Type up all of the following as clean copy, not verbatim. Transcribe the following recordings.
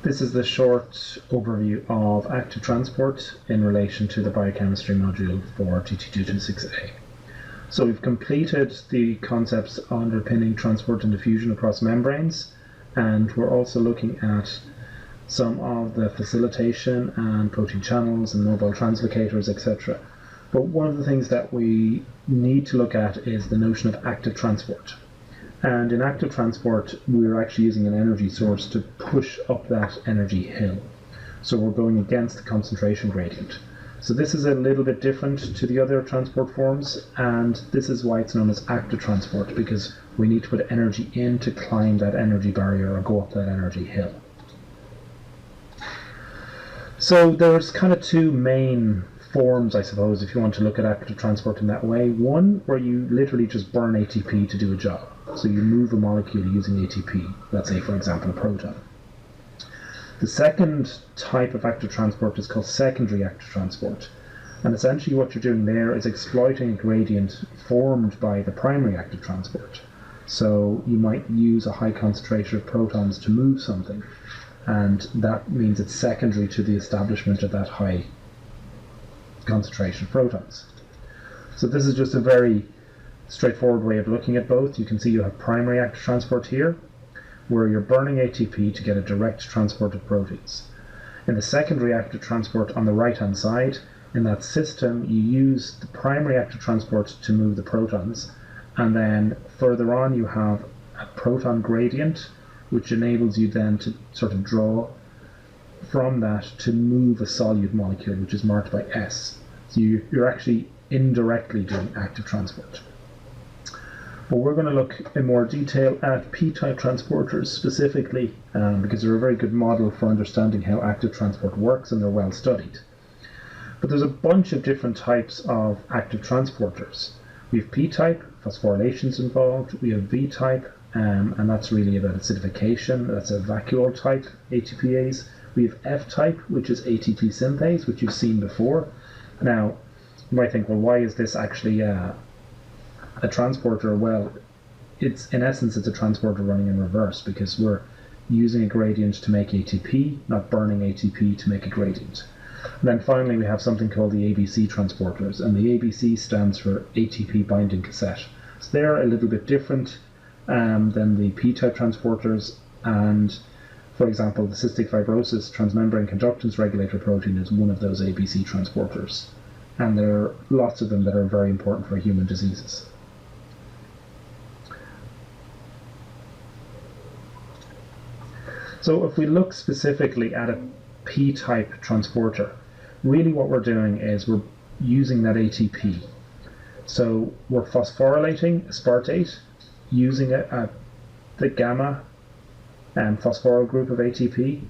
This is the short overview of active transport in relation to the biochemistry module for GT226A. So we've completed the concepts underpinning transport and diffusion across membranes, and we're also looking at some of the facilitation and protein channels and mobile translocators, etc. But one of the things that we need to look at is the notion of active transport. And in active transport, we're actually using an energy source to push up that energy hill. So we're going against the concentration gradient. So this is a little bit different to the other transport forms, and this is why it's known as active transport, because we need to put energy in to climb that energy barrier or go up that energy hill. So there's kind of two main forms, I suppose, if you want to look at active transport in that way. One, where you literally just burn ATP to do a job. So you move a molecule using ATP, let's say, for example, a proton. The second type of active transport is called secondary active transport. And essentially what you're doing there is exploiting a gradient formed by the primary active transport. So you might use a high concentration of protons to move something, and that means it's secondary to the establishment of that high concentration of protons. So this is just a very straightforward way of looking at both. You can see you have primary active transport here, where you're burning ATP to get a direct transport of proteins. In the secondary active transport on the right hand side, in that system you use the primary active transport to move the protons, and then further on you have a proton gradient which enables you then to sort of draw from that to move a solute molecule, which is marked by S. So you're actually indirectly doing active transport. But we're going to look in more detail at P-type transporters specifically, because they're a very good model for understanding how active transport works, and they're well studied. But there's a bunch of different types of active transporters. We have P-type, phosphorylation's involved. We have V-type, and that's really about acidification. That's a vacuole type ATPase. We have F-type, which is ATP synthase, which you've seen before. Now, you might think, well, why is this actually a transporter? Well, in essence it's a transporter running in reverse, because we're using a gradient to make ATP, not burning ATP to make a gradient. And then finally we have something called the ABC transporters, and the ABC stands for ATP binding cassette. So they're a little bit different than the P-type transporters, and for example the cystic fibrosis transmembrane conductance regulator protein is one of those ABC transporters, and there are lots of them that are very important for human diseases. So if we look specifically at a P-type transporter, really what we're doing is we're using that ATP. So we're phosphorylating aspartate using the gamma phosphoryl group of ATP,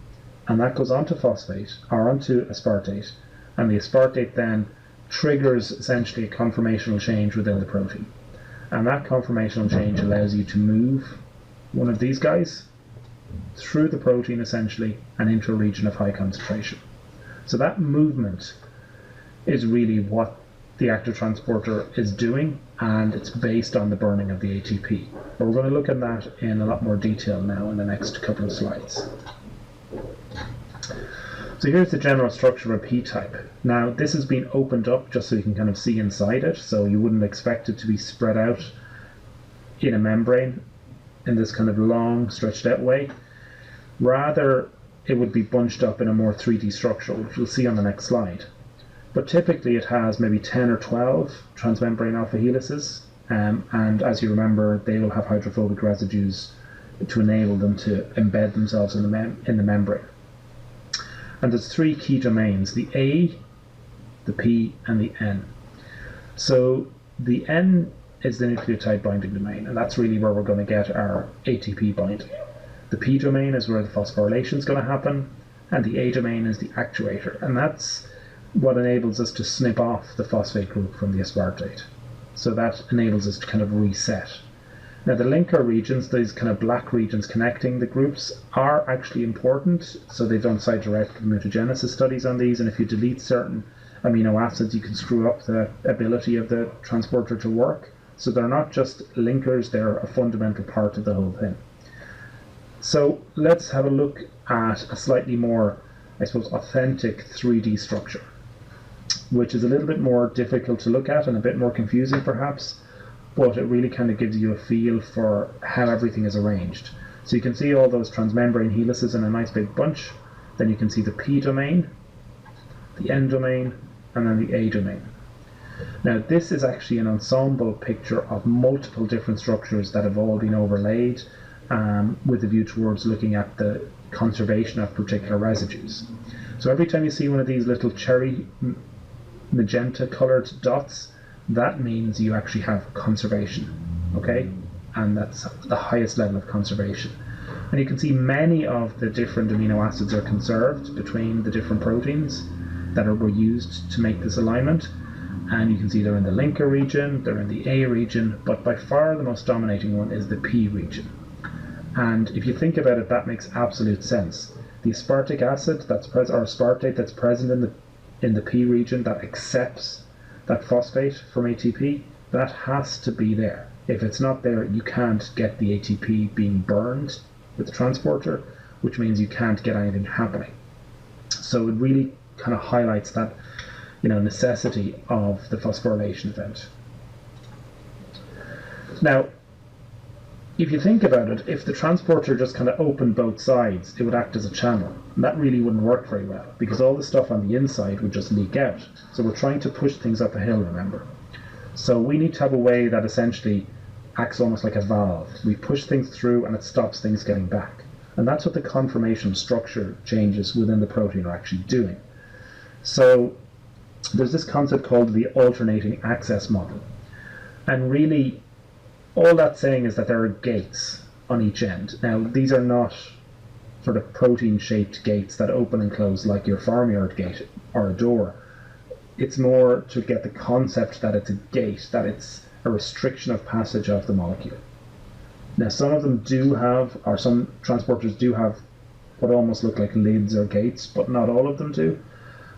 and that goes onto phosphate or onto aspartate, and the aspartate then triggers essentially a conformational change within the protein. And that conformational change allows you to move one of these guys through the protein essentially and into a region of high concentration. So that movement is really what the active transporter is doing, and it's based on the burning of the ATP. But we're going to look at that in a lot more detail now in the next couple of slides. So here's the general structure of a P-type. Now this has been opened up just so you can kind of see inside it, so you wouldn't expect it to be spread out in a membrane in this kind of long stretched out way. Rather it would be bunched up in a more 3D structure, which you'll see on the next slide. But typically it has maybe 10 or 12 transmembrane alpha helices, and as you remember they will have hydrophobic residues to enable them to embed themselves in the membrane. And there's three key domains: the A, the P, and the N. So the N is the nucleotide binding domain, and that's really where we're going to get our ATP binding. The P domain is where the phosphorylation is going to happen, and the A domain is the actuator, and that's what enables us to snip off the phosphate group from the aspartate. So that enables us to kind of reset. Now the linker regions, these kind of black regions connecting the groups, are actually important. So they've done site-directed mutagenesis studies on these, and if you delete certain amino acids you can screw up the ability of the transporter to work. So they're not just linkers, they're a fundamental part of the whole thing. So let's have a look at a slightly more, I suppose, authentic 3D structure, which is a little bit more difficult to look at and a bit more confusing perhaps, but it really kind of gives you a feel for how everything is arranged. So you can see all those transmembrane helices in a nice big bunch. Then you can see the P domain, the N domain, and then the A domain. Now this is actually an ensemble picture of multiple different structures that have all been overlaid with a view towards looking at the conservation of particular residues. So every time you see one of these little cherry magenta colored dots, that means you actually have conservation, okay? And that's the highest level of conservation. And you can see many of the different amino acids are conserved between the different proteins that were used to make this alignment. And you can see they're in the linker region, they're in the A region, but by far the most dominating one is the P region. And if you think about it, that makes absolute sense. The aspartic acid that's present, or aspartate that's present in the P region that accepts that phosphate from ATP, that has to be there. If it's not there, you can't get the ATP being burned with the transporter, which means you can't get anything happening. So it really kind of highlights that, necessity of the phosphorylation event. Now, if you think about it, if the transporter just kind of opened both sides, it would act as a channel. And that really wouldn't work very well, because all the stuff on the inside would just leak out. So we're trying to push things up a hill, remember. So we need to have a way that essentially acts almost like a valve. We push things through and it stops things getting back. And that's what the conformation structure changes within the protein are actually doing. So there's this concept called the alternating access model. And really, all that's saying is that there are gates on each end. Now, these are not sort of protein-shaped gates that open and close like your farmyard gate or a door. It's more to get the concept that it's a gate, that it's a restriction of passage of the molecule. Now, some of them do have, or some transporters do have what almost look like lids or gates, but not all of them do.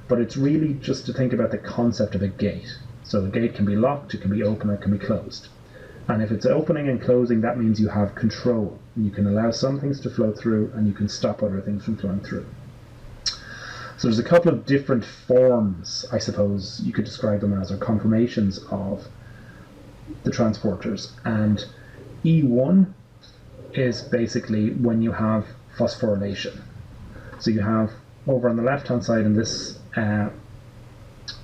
But it's really just to think about the concept of a gate. So the gate can be locked, it can be open, or it can be closed. And if it's opening and closing, that means you have control. You can allow some things to flow through, and you can stop other things from flowing through. So there's a couple of different forms, I suppose you could describe them as, or conformations of the transporters. And E1 is basically when you have phosphorylation. So you have over on the left-hand side in this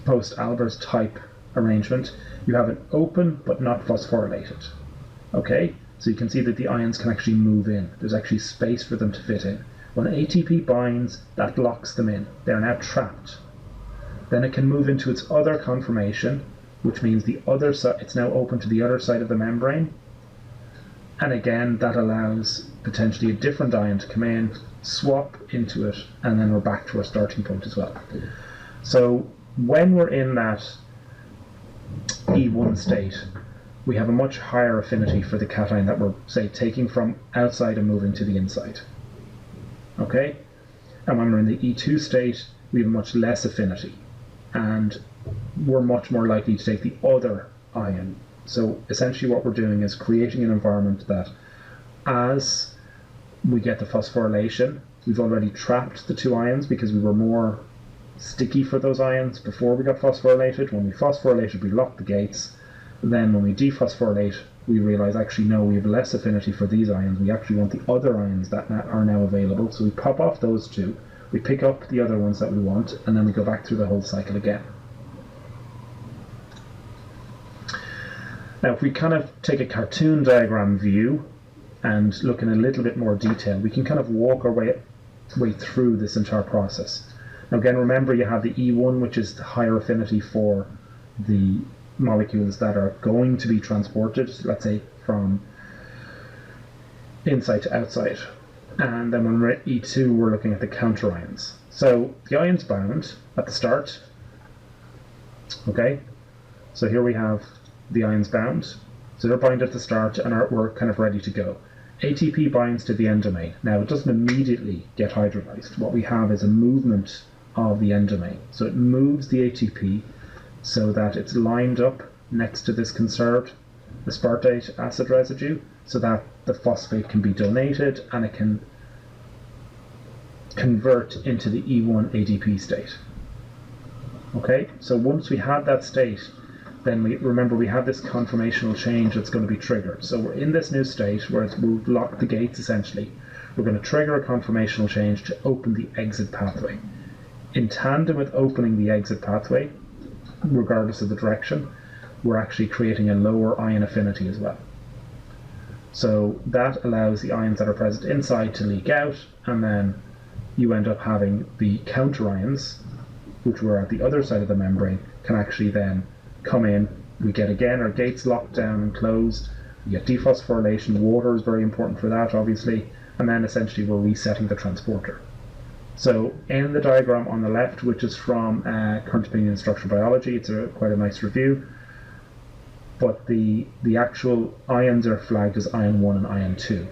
post-Albers type arrangement, you have it open but not phosphorylated. Okay, so you can see that the ions can actually move in. There's actually space for them to fit in. When ATP binds, that locks them in. They're now trapped. Then it can move into its other conformation, which means the other side, it's now open to the other side of the membrane. And again, that allows potentially a different ion to come in, swap into it, and then we're back to our starting point as well. So when we're in that E1 state, we have a much higher affinity for the cation that we're, say, taking from outside and moving to the inside. Okay? And when we're in the E2 state, we have much less affinity, and we're much more likely to take the other ion. So essentially what we're doing is creating an environment that as we get the phosphorylation, we've already trapped the two ions because we were more sticky for those ions before we got phosphorylated. When we phosphorylated, we locked the gates. Then when we dephosphorylate, we realize actually no, we have less affinity for these ions. We actually want the other ions that are now available. So we pop off those two, we pick up the other ones that we want, and then we go back through the whole cycle again. Now, if we kind of take a cartoon diagram view and look in a little bit more detail, we can kind of walk our way through this entire process. Now, again, remember you have the E1, which is the higher affinity for the molecules that are going to be transported, let's say from inside to outside. And then when we're at E2, we're looking at the counter ions. So the ions bound at the start. Okay, so here we have the ions bound. So they're bound at the start and we're kind of ready to go. ATP binds to the end domain. Now it doesn't immediately get hydrolyzed. What we have is a movement of the end domain. So it moves the ATP so that it's lined up next to this conserved aspartate acid residue so that the phosphate can be donated and it can convert into the E1 ADP state. Okay, so once we have that state, then remember we have this conformational change that's going to be triggered. So we're in this new state where we've locked the gates essentially. We're going to trigger a conformational change to open the exit pathway. In tandem with opening the exit pathway, regardless of the direction, we're actually creating a lower ion affinity as well. So that allows the ions that are present inside to leak out, and then you end up having the counter ions, which were at the other side of the membrane, can actually then come in. We get again our gates locked down and closed. We get dephosphorylation. Water is very important for that, obviously, and then essentially we're resetting the transporter. So in the diagram on the left, which is from Current Opinion in Structural Biology, it's quite a nice review, but the actual ions are flagged as ion 1 and ion 2.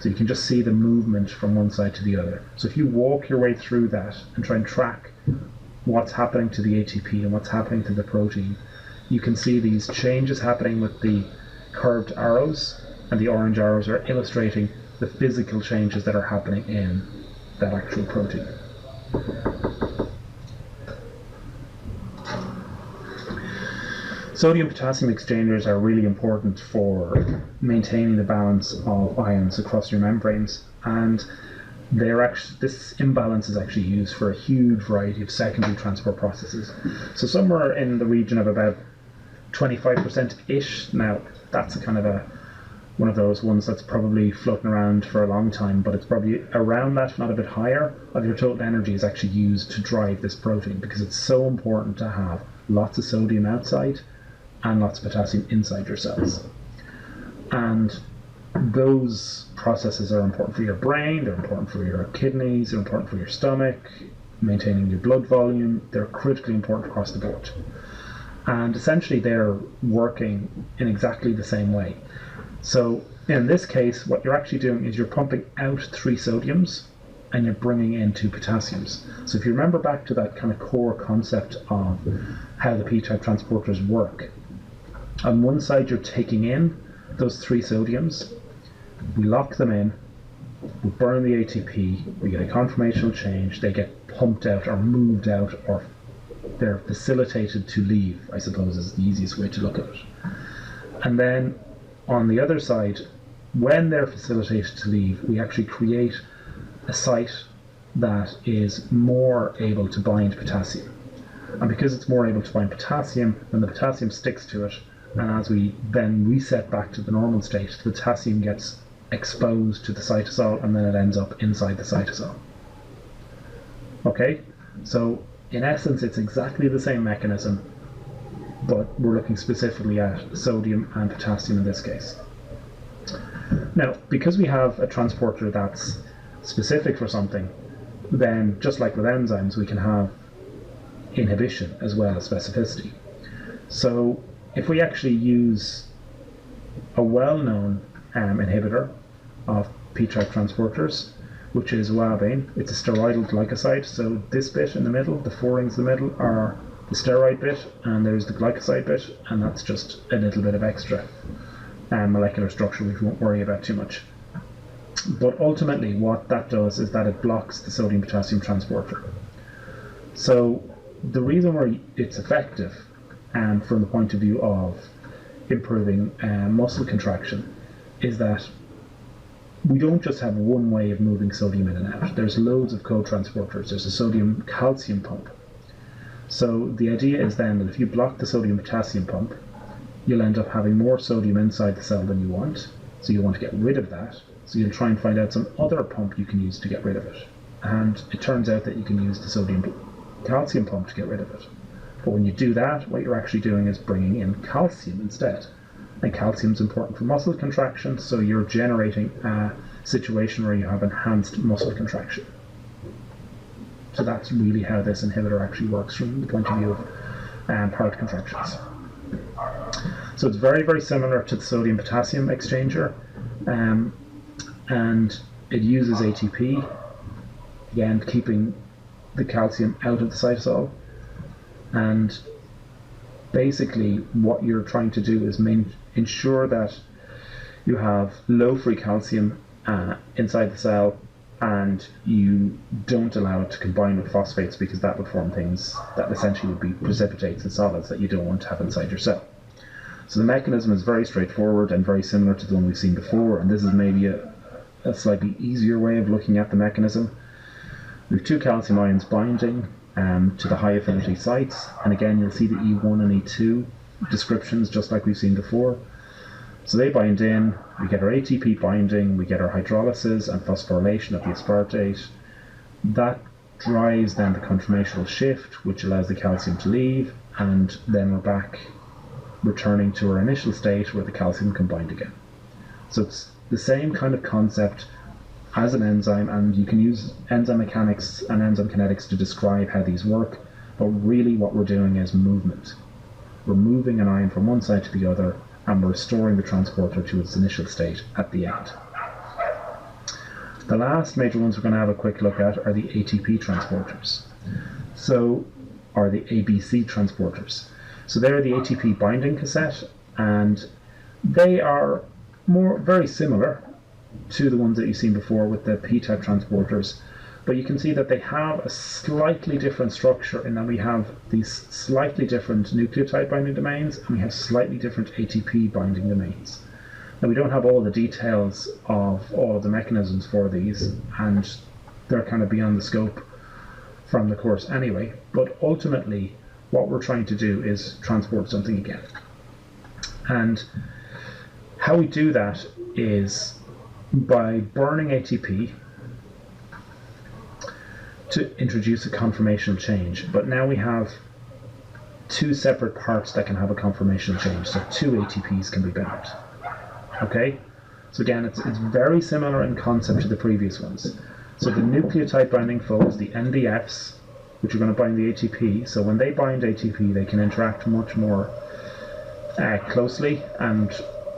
So you can just see the movement from one side to the other. So if you walk your way through that and try and track what's happening to the ATP and what's happening to the protein, you can see these changes happening with the curved arrows, and the orange arrows are illustrating the physical changes that are happening in that actual protein. Sodium-potassium exchangers are really important for maintaining the balance of ions across your membranes, and this imbalance is actually used for a huge variety of secondary transport processes. So somewhere in the region of about 25%-ish. Now, that's a kind of one of those ones that's probably floating around for a long time, but it's probably around that, if not a bit higher, of your total energy is actually used to drive this protein, because it's so important to have lots of sodium outside and lots of potassium inside your cells. And those processes are important for your brain, they're important for your kidneys, they're important for your stomach, maintaining your blood volume. They're critically important across the board. And essentially they're working in exactly the same way. So in this case, what you're actually doing is you're pumping out 3 sodiums and you're bringing in 2 potassiums. So if you remember back to that kind of core concept of how the P-type transporters work, on one side you're taking in those 3 sodiums, we lock them in, we burn the ATP, we get a conformational change, they get pumped out or moved out, or they're facilitated to leave, I suppose is the easiest way to look at it. And then on the other side, when they're facilitated to leave, we actually create a site that is more able to bind potassium. And because it's more able to bind potassium, then the potassium sticks to it, and as we then reset back to the normal state, the potassium gets exposed to the cytosol, and then it ends up inside the cytosol. Okay, so in essence it's exactly the same mechanism, but we're looking specifically at sodium and potassium in this case. Now, because we have a transporter that's specific for something, then just like with enzymes, we can have inhibition as well as specificity. So if we actually use a well-known inhibitor of P-type transporters, which is wabine, it's a steroidal glycoside. So this bit in the middle, the 4 rings in the middle, are the steroid bit, and there's the glycoside bit, and that's just a little bit of extra molecular structure we won't worry about too much. But ultimately what that does is that it blocks the sodium-potassium transporter. So the reason why it's effective, from the point of view of improving muscle contraction, is that we don't just have one way of moving sodium in and out. There's loads of co-transporters. There's a sodium-calcium pump. So the idea is then that if you block the sodium-potassium pump, you'll end up having more sodium inside the cell than you want. So you want to get rid of that. So you'll try and find out some other pump you can use to get rid of it. And it turns out that you can use the sodium-calcium pump to get rid of it. But when you do that, what you're actually doing is bringing in calcium instead. And calcium is important for muscle contraction, so you're generating a situation where you have enhanced muscle contraction. So that's really how this inhibitor actually works from the point of view of heart contractions. So it's very, very similar to the sodium-potassium exchanger, and it uses ATP, again keeping the calcium out of the cytosol. And basically what you're trying to do is ensure that you have low free calcium inside the cell, and you don't allow it to combine with phosphates, because that would form things that essentially would be precipitates and solids that you don't want to have inside your cell. So the mechanism is very straightforward and very similar to the one we've seen before, and this is maybe a slightly easier way of looking at the mechanism. We have two calcium ions binding to the high affinity sites, and again you'll see the E1 and E2 descriptions just like we've seen before. So they bind in, we get our ATP binding, we get our hydrolysis and phosphorylation of the aspartate. That drives then the conformational shift, which allows the calcium to leave, and then we're back returning to our initial state where the calcium can bind again. So it's the same kind of concept as an enzyme, and you can use enzyme mechanics and enzyme kinetics to describe how these work, but really what we're doing is movement. We're moving an ion from one side to the other, and we're restoring the transporter to its initial state at the end. The last major ones we're going to have a quick look at are the ATP transporters, or the ABC transporters. So they're the ATP binding cassette, and they are very similar to the ones that you've seen before with the P-type transporters, but you can see that they have a slightly different structure in that we have these slightly different nucleotide binding domains and we have slightly different ATP binding domains. Now we don't have all the details of all of the mechanisms for these, and they're kind of beyond the scope from the course anyway, but ultimately what we're trying to do is transport something again. And how we do that is by burning ATP to introduce a conformational change. But now we have two separate parts that can have a conformational change, so two ATPs can be bound. Okay? So again, it's very similar in concept to the previous ones. So the nucleotide binding folds, the NDFs, which are going to bind the ATP, so when they bind ATP they can interact much more closely, and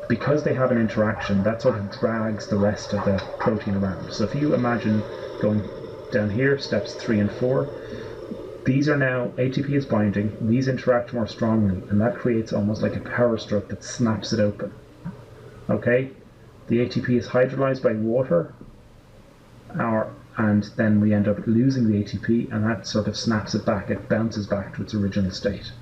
because they have an interaction, that sort of drags the rest of the protein around. So if you imagine going down here, steps 3 and 4, these are now, ATP is binding, these interact more strongly, and that creates almost like a power stroke that snaps it open. Okay? The ATP is hydrolyzed by water, and then we end up losing the ATP, and that sort of snaps it back, it bounces back to its original state.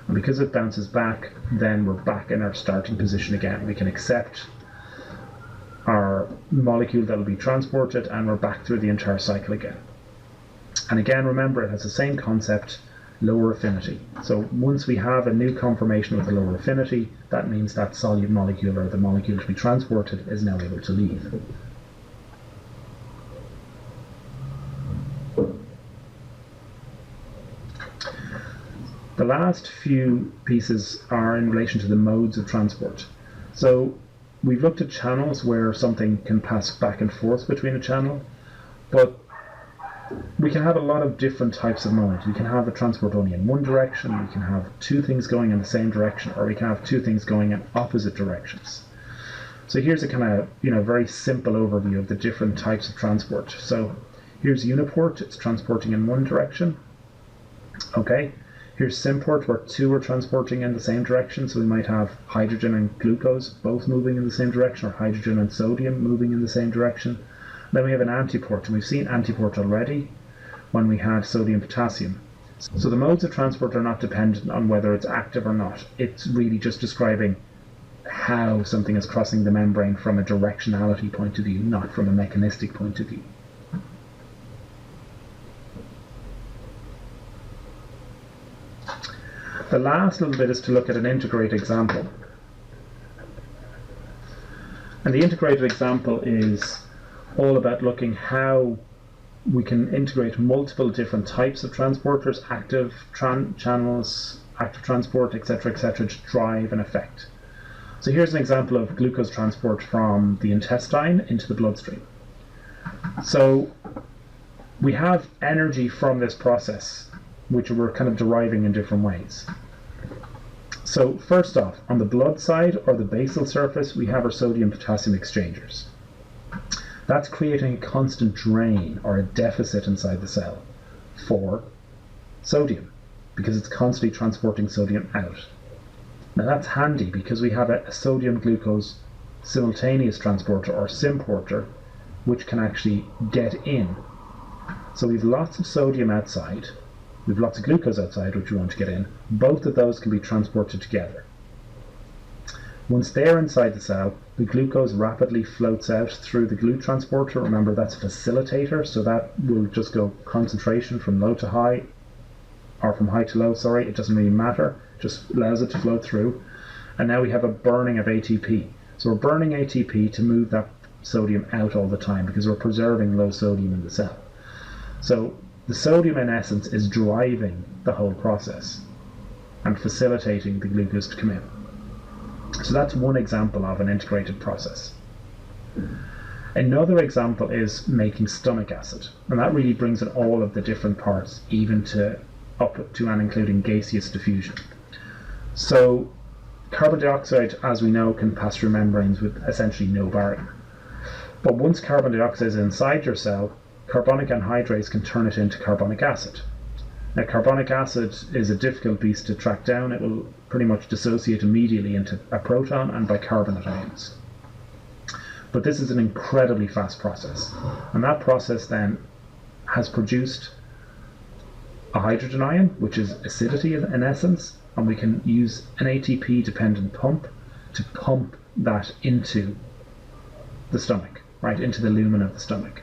And because it bounces back, then we're back in our starting position again. We can accept our molecule that will be transported, and we're back through the entire cycle again. And again, remember, it has the same concept, lower affinity. So once we have a new conformation with a lower affinity, that means that solute molecule, or the molecule to be transported, is now able to leave. The last few pieces are in relation to the modes of transport. So we've looked at channels where something can pass back and forth between a channel, but we can have a lot of different types of modes. We can have a transport only in one direction, we can have two things going in the same direction, or we can have two things going in opposite directions. So here's a kind of very simple overview of the different types of transport. So here's uniport, it's transporting in one direction. Okay. Here's symport, where two are transporting in the same direction, so we might have hydrogen and glucose both moving in the same direction, or hydrogen and sodium moving in the same direction. Then we have an antiport, and we've seen antiport already when we had sodium potassium. So the modes of transport are not dependent on whether it's active or not. It's really just describing how something is crossing the membrane from a directionality point of view, not from a mechanistic point of view. The last little bit is to look at an integrated example. And the integrated example is all about looking how we can integrate multiple different types of transporters, active channels, active transport, etc., to drive an effect. So here's an example of glucose transport from the intestine into the bloodstream. So we have energy from this process, which we're kind of deriving in different ways. So first off, on the blood side, or the basal surface, we have our sodium-potassium exchangers. That's creating a constant drain, or a deficit inside the cell, for sodium, because it's constantly transporting sodium out. Now that's handy, because we have a sodium-glucose simultaneous transporter, or symporter, which can actually get in. So we've lots of sodium outside, we've lots of glucose outside which we want to get in. Both of those can be transported together. Once they're inside the cell, the glucose rapidly floats out through the GLUT transporter. Remember, that's a facilitator, so that will just go concentration from low to high, or from high to low, sorry, it doesn't really matter, it just allows it to flow through. And now we have a burning of ATP. So we're burning ATP to move that sodium out all the time because we're preserving low sodium in the cell. So the sodium in essence is driving the whole process and facilitating the glucose to come in. So that's one example of an integrated process. Another example is making stomach acid, and that really brings in all of the different parts, even up to and including gaseous diffusion. So carbon dioxide, as we know, can pass through membranes with essentially no barrier. But once carbon dioxide is inside your cell, carbonic anhydrase can turn it into carbonic acid. Now, carbonic acid is a difficult beast to track down. It will pretty much dissociate immediately into a proton and bicarbonate ions. But this is an incredibly fast process. And that process then has produced a hydrogen ion, which is acidity in essence, and we can use an ATP-dependent pump to pump that into the stomach, right, into the lumen of the stomach.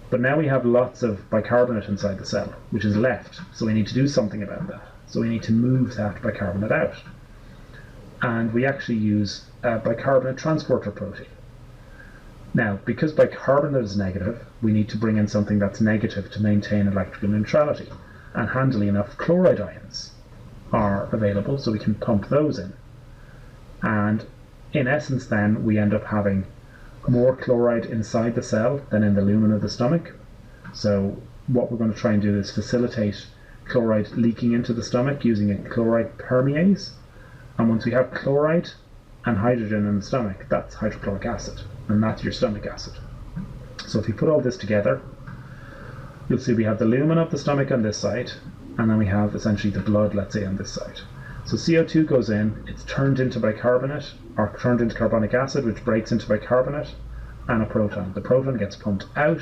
But now we have lots of bicarbonate inside the cell, which is left, so we need to do something about that. So we need to move that bicarbonate out. And we actually use a bicarbonate transporter protein. Now, because bicarbonate is negative, we need to bring in something that's negative to maintain electrical neutrality. And handily enough, chloride ions are available, so we can pump those in. And in essence then, we end up having more chloride inside the cell than in the lumen of the stomach. So what we're going to try and do is facilitate chloride leaking into the stomach using a chloride permease. And once we have chloride and hydrogen in the stomach, that's hydrochloric acid, and that's your stomach acid. So if you put all this together, you'll see we have the lumen of the stomach on this side, and then we have essentially the blood, let's say, on this side. So CO2 goes in, it's turned into bicarbonate, or turned into carbonic acid, which breaks into bicarbonate, and a proton. The proton gets pumped out,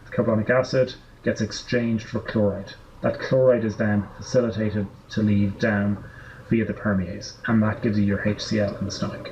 the carbonic acid gets exchanged for chloride. That chloride is then facilitated to leave down via the permease, and that gives you your HCl in the stomach.